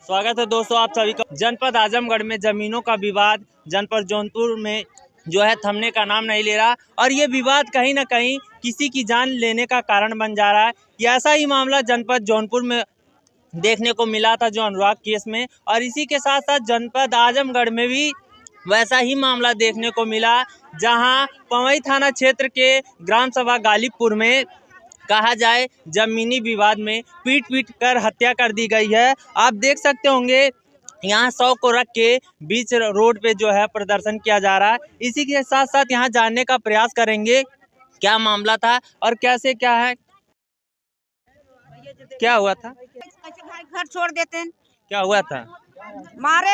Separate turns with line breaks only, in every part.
स्वागत है दोस्तों आप सभी का। जनपद आजमगढ़ में जमीनों का विवाद जनपद जौनपुर में जो है थमने का नाम नहीं ले रहा और ये विवाद कहीं ना कहीं किसी की जान लेने का कारण बन जा रहा है। ये ऐसा ही मामला जनपद जौनपुर में देखने को मिला था जो अनुराग केस में, और इसी के साथ साथ जनपद आजमगढ़ में भी वैसा ही मामला देखने को मिला, जहां पवई थाना क्षेत्र के ग्राम सभा गालिबपुर में कहा जाए जमीनी विवाद में पीट कर हत्या कर दी गई है। आप देख सकते होंगे यहाँ 100 को रख के बीच रोड पे जो है प्रदर्शन किया जा रहा है। इसी के साथ साथ यहाँ जानने का प्रयास करेंगे क्या मामला था और कैसे क्या है, क्या हुआ था,
घर छोड़ देते हैं।
क्या हुआ था?
मारे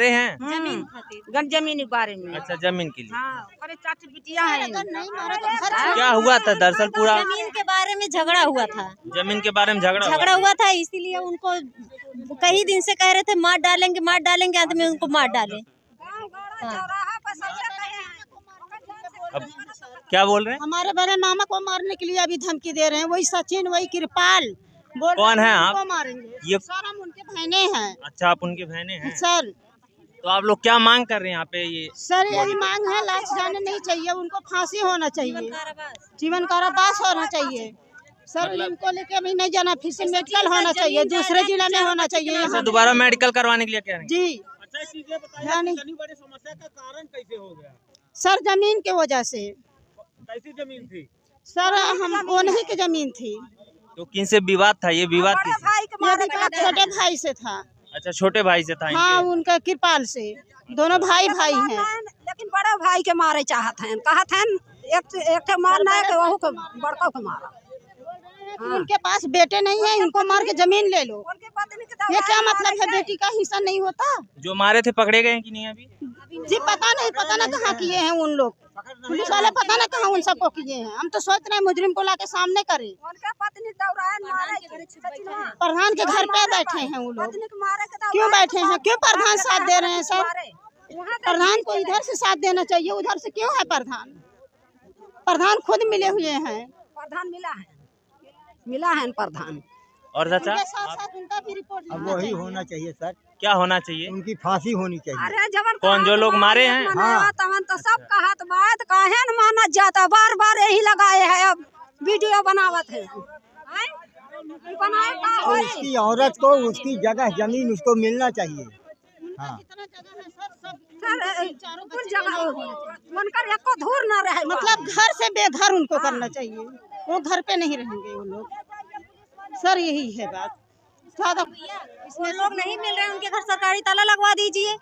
हैं
जमीन
जमीन के बारे में।
अच्छा, जमीन के लिए।
हाँ, अरे चाची बिटिया है।
क्या हुआ था दरअसल? पूरा
जमीन के बारे में झगड़ा हुआ था।
जमीन के बारे में झगड़ा
हुआ था, इसीलिए उनको कई दिन से कह रहे थे मार डालेंगे, अंत में उनको मार डाले।
अब क्या बोल रहे हैं?
हमारे बड़े मामा को मारने के लिए अभी धमकी दे रहे हैं। वही सचिन, वही कृपाल बोल
कौन है आप?
मारेंगे।
ये
सर हम उनके बहने हैं।
अच्छा, आप उनके बहने हैं
सर।
तो आप लोग क्या मांग कर रहे हैं यहाँ पे? ये
सर यही मांग है, लाश जाने नहीं चाहिए, उनको फांसी होना चाहिए, जीवन कारावास होना चाहिए। सर इनको लेके अभी नहीं जाना, फिर से मेडिकल होना चाहिए, दूसरे जिले में होना चाहिए।
अच्छा, दोबारा मेडिकल करवाने के लिए कह रहे हैं?
जी।
इतनी बड़ी समस्या का कारण कैसे हो गया?
सर जमीन के वजह से।
कैसी जमीन थी?
सर हम उन्हीं की जमीन थी।
तो किन से विवाद था? ये विवाद
छोटे भाई से था।
अच्छा, छोटे भाई से था।
हाँ, उनका कृपाल से। दोनों भाई हैं।
लेकिन बड़े भाई के मारे चाहते हैं, कहते हैं एक मारना है, वहू को बड़का को मारा।
उनके पास बेटे नहीं है, इनको मार के जमीन ले लो। ये क्या मतलब है? बेटी का हिस्सा नहीं होता?
जो मारे थे पकड़े गए कि नहीं अभी?
जी पता ना कहाँ किए हैं उन लोग। पुलिस वाले पता ना कहाँ उन सबको किए हैं। हम तो सोच रहे हैं मुजरिम को लाके सामने करें। प्रधान के घर पे बैठे हैं वो लोग। क्यों बैठे हैं? क्यों प्रधान साथ दे रहे हैं? सर प्रधान को इधर से साथ देना चाहिए, उधर से क्यों है प्रधान? प्रधान खुद मिले हुए हैं।
प्रधान मिला है प्रधान।
और चाचा
साथ उनका भी रिपोर्ट
अब वही होना चाहिए सर।
क्या होना चाहिए?
उनकी फांसी होनी चाहिए।
अरे जब
कौन जो लोग मारे हैं?
हाँ।
तो सब कहत बात काहे न माना जाता, बार बार यही लगाए है, अब वीडियो बनावत है।
उसकी औरत को उसकी जगह जमीन उसको मिलना चाहिए। हाँ।
उनकर एको धूर न रहे,
मतलब घर से बेघर उनको करना चाहिए। वो घर पे नहीं रहेंगे वो लोग। सर यही है बात।
इसमें लोग नहीं मिल रहे हैं, उनके घर सरकारी ताला लगवा दीजिए।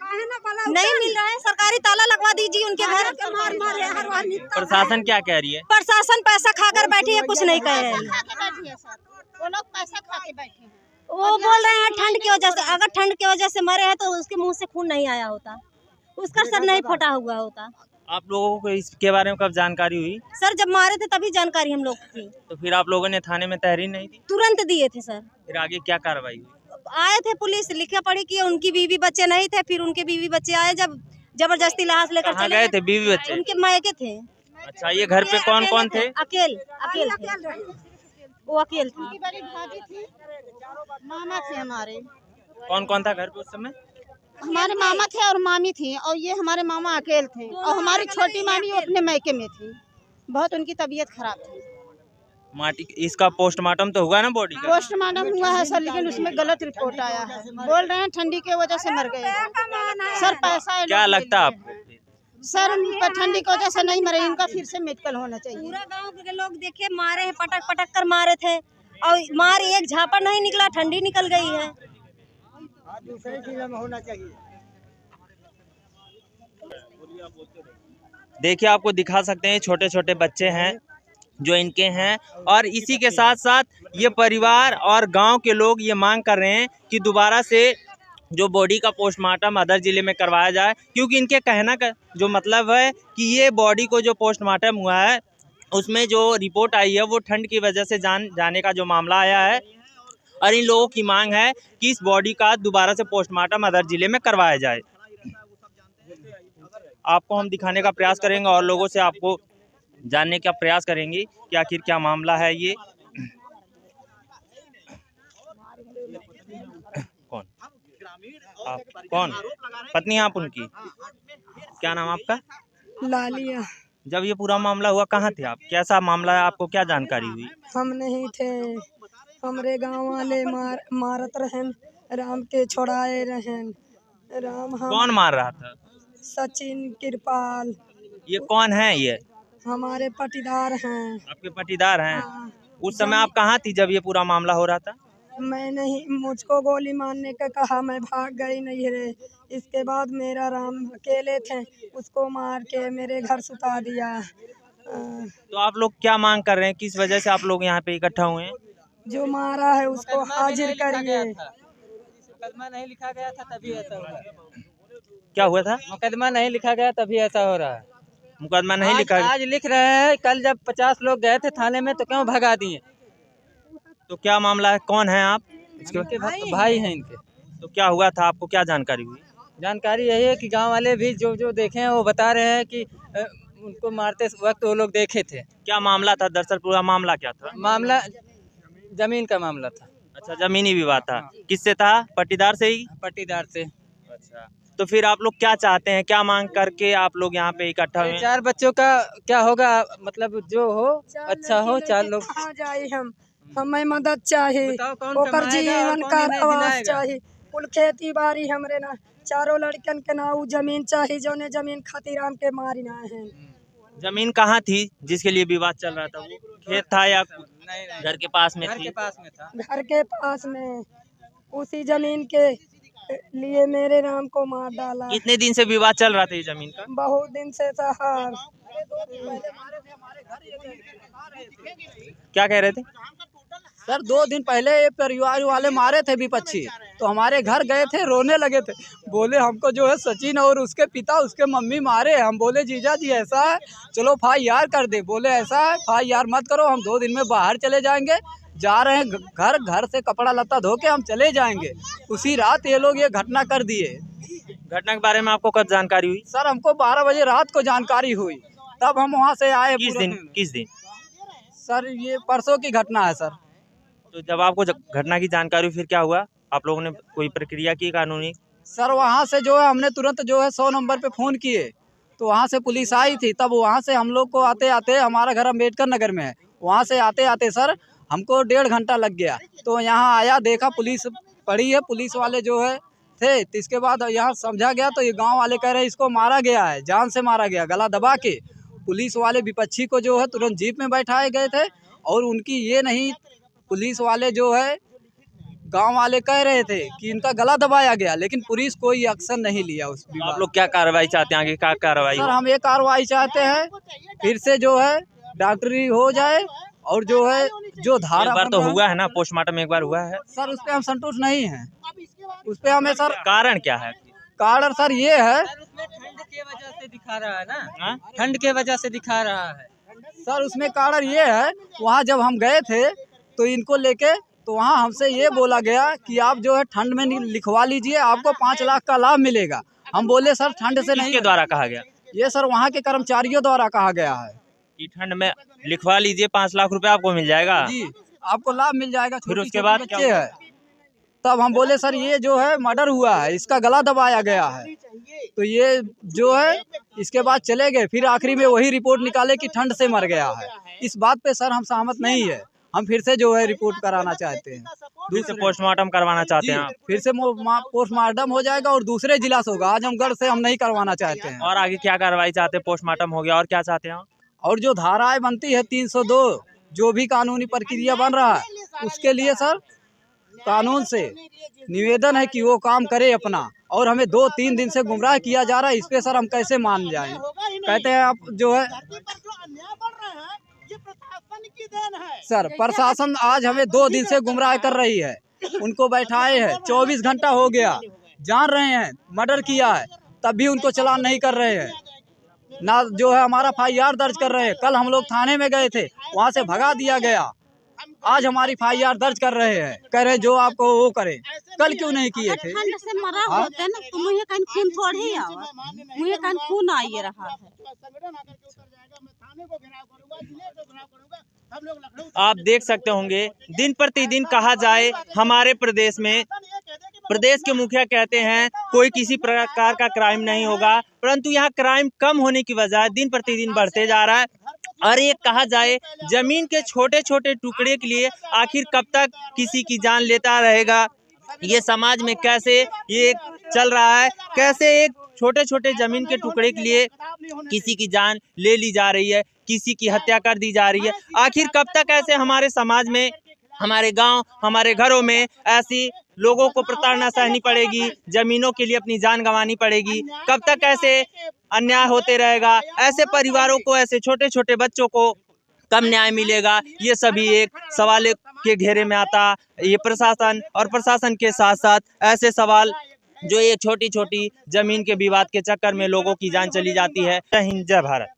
नहीं मिल रहा है, सरकारी ताला लगवा दीजिए उनके घर।
प्रशासन क्या कह रही है?
प्रशासन पैसा खाकर बैठी है, कुछ नहीं कह रहे हैं।
वो लोग पैसा खा के बैठे हैं।
वो बोल रहे हैं ठंड की वजह से, अगर ठंड की वजह से मरे हैं तो उसके मुंह से खून नहीं आया होता, उसका सर नहीं फटा हुआ होता।
आप लोगों को इसके बारे में कब जानकारी हुई?
सर जब मारे थे तभी जानकारी हम लोग को थी।
तो फिर आप लोगों ने थाने में तहरीर नहीं दी?
तुरंत दिए थे सर।
फिर आगे क्या कार्रवाई हुई?
आए थे पुलिस, लिखा पड़ी कि उनकी बीवी बच्चे नहीं थे, फिर उनके बीवी बच्चे आए, जब जबरदस्ती लाश लेकर
कहाँ गए थे बीवी बच्चे?
उनके मायके थे।
अच्छा, ये घर पे कौन कौन थे?
अकेले वो अकेले थे।
उनकी बड़ी भाभी थी, मामा थे हमारे।
कौन कौन था घर पे उस समय?
हमारे मामा थे और मामी थी, और ये हमारे मामा अकेले थे, और हमारी छोटी मामी अपने मायके में थी। बहुत उनकी तबीयत खराब थी।
माटी इसका पोस्टमार्टम तो हुआ ना बॉडी का?
पोस्टमार्टम हुआ है सर, लेकिन उसमें गलत रिपोर्ट आया है। बोल रहे हैं ठंडी की वजह से मर गए सर। पैसा
क्या लगता है आपको?
सर ठंडी की वजह से नहीं मरे, इनका फिर से मेडिकल होना चाहिए।
पूरा गांव के लोग देखे मारे हैं, पटक कर मारे थे, और मार एक झापड़ नहीं निकला, ठंडी निकल गई है।
दूसरे जिले में होना चाहिए।
देखिए, आपको दिखा सकते हैं छोटे छोटे बच्चे हैं जो इनके हैं, और इसी के साथ साथ ये परिवार और गांव के लोग ये मांग कर रहे हैं कि दोबारा से जो बॉडी का पोस्टमार्टम अदर जिले में करवाया जाए, क्योंकि इनके कहना का जो मतलब है कि ये बॉडी को जो पोस्टमार्टम हुआ है उसमें जो रिपोर्ट आई है वो ठंड की वजह से जाने का जो मामला आया है, और इन लोगों की मांग है कि इस बॉडी का दोबारा से पोस्टमार्टम अदर जिले में करवाया जाए। आपको हम दिखाने का प्रयास करेंगे और लोगों से आपको जानने का प्रयास करेंगे कि आखिर क्या मामला है ये। कौन? आप कौन पत्नी आप उनकी? क्या नाम आपका?
लालिया।
जब ये पूरा मामला हुआ कहाँ थे आप? कैसा मामला है, आपको क्या जानकारी हुई?
हम नहीं थे, हमरे गांव वाले मारत रहन, राम के छोड़ाए रहन। राम हम
कौन मार रहा था?
सचिन कृपाल।
ये कौन है? ये
हमारे पटीदार हैं।
आपके पटीदार हैं?
हाँ।
उस समय आप कहाँ थी जब ये पूरा मामला हो रहा था?
मैं नहीं, मुझको गोली मारने का कहा, मैं भाग गई नहीं रे। इसके बाद मेरा राम अकेले थे, उसको मार के मेरे घर सुता दिया।
तो आप लोग क्या मांग कर रहे हैं? किस वजह से आप लोग यहाँ पे इकट्ठा हुए हैं?
जो मारा है उसको हाजिर करिए।
मुकदमा नहीं लिखा गया था तभी ऐसा हो रहा है।
क्या हुआ था?
मुकदमा नहीं लिखा गया तभी ऐसा हो रहा है।
मुकदमा नहीं लिखा?
आज लिख रहे हैं, कल जब 50 लोग गए थे थाने में तो क्यों भगा दिए?
तो क्या मामला है? कौन है आप?
इनके भाई हैं इनके।
तो क्या हुआ था, आपको क्या जानकारी हुई?
जानकारी यही है कि गांव वाले भी जो देखे हैं वो बता रहे हैं कि उनको मारते वक्त वो लोग देखे थे।
क्या मामला था दरअसल? पूरा मामला क्या था?
मामला जमीन का मामला था।
अच्छा, जमीनी विवाद था। किससे था? पट्टीदार से ही?
पट्टीदार से।
अच्छा, तो फिर आप लोग क्या चाहते हैं? क्या मांग करके आप लोग यहाँ पे इकट्ठा हुए हैं?
4 बच्चों का क्या होगा, मतलब जो हो अच्छा हो। 4 लोग
कहाँ जाए हम? हमें मदद चाहिए,
बताओ कौन
ओकर
कमाएगा और
जीवन
कौन
का
इन्हें
आवास
दिलाएगा?
चाहिए। कुल खेती बाड़ी हमरे ना, चारों लड़कन के नाव जमीन चाहिए, जोने जमीन खातिर राम के मारी ना है।
जमीन कहाँ थी जिसके लिए विवाद चल रहा था? वो खेत था या
नहीं,
घर के पास में
घर
थी?
के पास में था।
घर के पास में, उसी जमीन के लिए मेरे राम को मार डाला।
कितने दिन से विवाद चल रहा था ये जमीन का?
बहुत दिन से साहब।
क्या कह रहे थे?
सर 2 दिन पहले ये परिवार वाले मारे थे विपक्षी, तो हमारे घर गए थे, रोने लगे थे। बोले हमको जो है सचिन और उसके पिता उसके मम्मी मारे। हम बोले जीजा जी ऐसा है, चलो FIR कर दे। बोले ऐसा है FIR मत करो, हम 2 दिन में बाहर चले जाएंगे, जा रहे हैं घर से कपड़ा लत्ता धो के हम चले जाएंगे। उसी रात ये लोग ये घटना कर दिए।
घटना के बारे में आपको कब जानकारी हुई?
सर हमको 12 बजे रात को जानकारी हुई, तब हम वहाँ से आए।
किस दिन?
सर ये परसों की घटना है सर।
तो जब आपको घटना की जानकारी हुई फिर क्या हुआ? आप लोगों ने कोई प्रक्रिया की कानूनी?
सर वहाँ से जो है हमने तुरंत जो है 100 नंबर पे फ़ोन किए, तो वहाँ से पुलिस आई थी। तब वहाँ से हम लोग को आते आते, हमारा घर अम्बेडकर नगर में है, वहाँ से आते आते सर हमको 1.5 घंटा लग गया। तो यहाँ आया, देखा पुलिस पड़ी है, पुलिस वाले जो है थे। तो इसके बाद यहाँ समझा गया, तो ये गांव वाले कह रहे हैं इसको मारा गया है, जान से मारा गया, गला दबा के। पुलिस वाले विपक्षी को जो है तुरंत जीप में बैठाए गए थे, और उनकी ये नहीं, पुलिस वाले जो है गांव वाले कह रहे थे कि इनका गला दबाया गया, लेकिन पुलिस कोई एक्शन नहीं लिया उस
तो आप लोग क्या कार्रवाई चाहते हैं? आगे क्या कार्रवाई?
सर हम ये कार्रवाई चाहते हैं, फिर से जो है डॉक्टरी हो जाए, और जो है जो धारा
एक बार तो हुआ है ना, पोस्टमार्टम एक बार हुआ है
सर, उस पे हम संतुष्ट नहीं हैं। उस पे हमें सर,
कारण क्या है?
कारण सर ये है,
उसमें ठंड के वजह से दिखा रहा है ना।
हाँ?
ठंड के वजह से दिखा रहा है
सर उसमें कारण ये है, वहाँ जब हम गए थे तो इनको लेके, तो वहाँ हमसे ये बोला गया कि आप जो है ठंड में लिखवा लीजिए, आपको 5 लाख का लाभ मिलेगा। हम बोले सर ठंड से नहीं।
किसके द्वारा कहा गया?
ये सर वहाँ के कर्मचारियों द्वारा कहा गया है
कि ठंड में लिखवा लीजिए, 5 लाख रुपए आपको मिल जाएगा।
जी, आपको लाभ मिल जाएगा।
फिर उसके बाद
छोटे बच्चे है। तब हम बोले सर ये जो है मर्डर हुआ है, इसका गला दबाया गया है, तो ये जो है इसके बाद चले गए। फिर आखिरी में वही रिपोर्ट निकाले कि ठंड से मर गया है। इस बात पे सर हम सहमत नहीं है, हम फिर से जो है रिपोर्ट कराना चाहते हैं,
फिर से पोस्टमार्टम करवाना चाहते हैं आप?
फिर से पोस्टमार्टम हो जाएगा और दूसरे जिला से होगा। आजमगढ़ से हम नहीं करवाना चाहते हैं।
और आगे क्या कार्रवाई चाहते हैं? पोस्टमार्टम हो गया, और क्या चाहते हैं आप?
और जो धाराएं बनती है 302, जो भी कानूनी प्रक्रिया बन रहा है, उसके लिए सर कानून से निवेदन है कि वो काम करे अपना। और हमें 2-3 दिन से गुमराह किया जा रहा है, इस पे सर हम कैसे मान जाएं? कहते हैं आप जो है सर, प्रशासन आज हमें 2 दिन से गुमराह कर रही है। उनको बैठाए हैं, 24 घंटा हो गया, जान रहे हैं मर्डर किया है, तब भी उनको चालान नहीं कर रहे हैं, ना जो है हमारा FIR दर्ज कर रहे हैं। कल हम लोग थाने में गए थे, वहाँ से भगा दिया गया। आज हमारी FIR दर्ज कर रहे हैं, कह रहे जो आपको वो करें। कल क्यों नहीं किए थे?
ठंड से मरा होते ना, तो मुझे कहीं खून थोड़ी आवा, मुझे कहीं खून आई रहा है।
आप देख सकते होंगे दिन प्रतिदिन कहा जाए हमारे प्रदेश में प्रदेश के मुखिया कहते हैं कोई किसी प्रकार का क्राइम नहीं होगा, परंतु यहाँ क्राइम कम होने की बजाय दिन प्रतिदिन बढ़ते जा रहा है। और ये कहा जाए जमीन के छोटे छोटे टुकड़े के लिए आखिर कब तक किसी की जान लेता रहेगा, ये समाज में कैसे ये चल रहा है, कैसे एक छोटे छोटे जमीन के टुकड़े के लिए किसी की जान ले ली जा रही है, किसी की हत्या कर दी जा रही है। आखिर कब तक ऐसे हमारे समाज में, हमारे गांव, हमारे घरों में ऐसी लोगों को प्रताड़ना सहनी पड़ेगी, जमीनों के लिए अपनी जान गंवानी पड़ेगी? कब तक ऐसे अन्याय होते रहेगा? ऐसे परिवारों को, ऐसे छोटे छोटे बच्चों को कब न्याय मिलेगा? ये सभी एक सवाल के घेरे में आता। ये प्रशासन और प्रशासन के साथ साथ ऐसे सवाल जो ये छोटी छोटी जमीन के विवाद के चक्कर में लोगों की जान चली जाती है। जय हिंद, जय भारत।